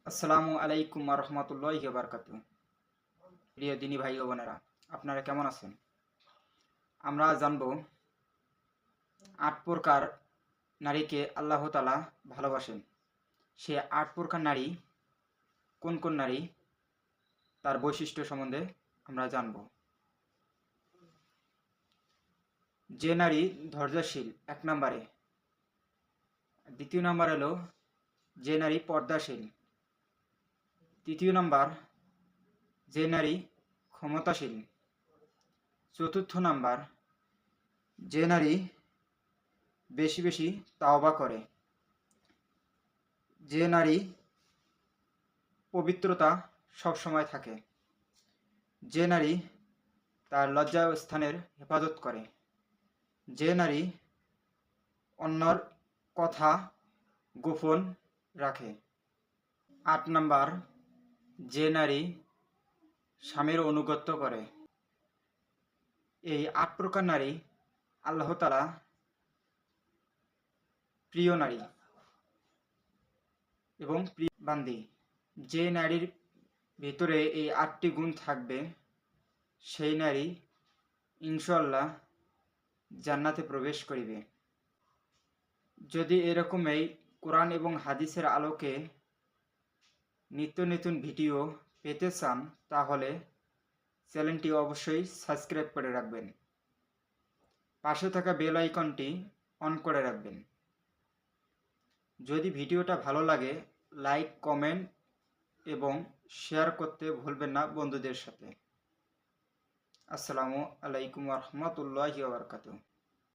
আসসালামু আলাইকুম রহমতুল্লাহি বারকাতু। প্রিয় দিনী ভাই ও বোনেরা, আপনারা কেমন আছেন? আমরা জানব ৮ প্রকার নারীকে আল্লাহ তাআলা ভালোবাসেন। সে ৮ প্রকার নারী কোন কোন নারী, তার বৈশিষ্ট্য সম্বন্ধে আমরা জানব। যে নারী ধৈর্যশীল ১ নম্বরে। দ্বিতীয় নম্বর হলো যে নারী পর্দাশীল। তৃতীয় নম্বর যে নারী ক্ষমতাশীল। চতুর্থ নাম্বার যে নারী বেশি বেশি তাওবা করে। যে নারী পবিত্রতা সবসময় থাকে। যে নারী তার লজ্জাস্থানের হেফাজত করে। যে নারী অন্যর কথা গোপন রাখে। ৮ নম্বর যে নারী স্বামীর আনুগত্য করে। এই ৮ প্রকার নারী আল্লাহ তাআলা প্রিয় নারী এবং প্রিয় বান্দি। যে নারীর ভিতরে এই ৮টি গুণ থাকবে সেই নারী ইনশাআল্লাহ জান্নাতে প্রবেশ করিবে। যদি এরকমই কোরআন এবং হাদিসের আলোকে নিত্য নতুন ভিডিও পেতে চান তাহলে চ্যানেলটি অবশ্যই সাবস্ক্রাইব করে রাখবেন। পাশে থাকা বেল আইকনটি অন করে রাখবেন। যদি ভিডিওটা ভালো লাগে লাইক, কমেন্ট এবং শেয়ার করতে ভুলবেন না বন্ধুদের সাথে। আসসালামু আলাইকুম রহমতুল্লাহি ওয়া বারাকাতুহু।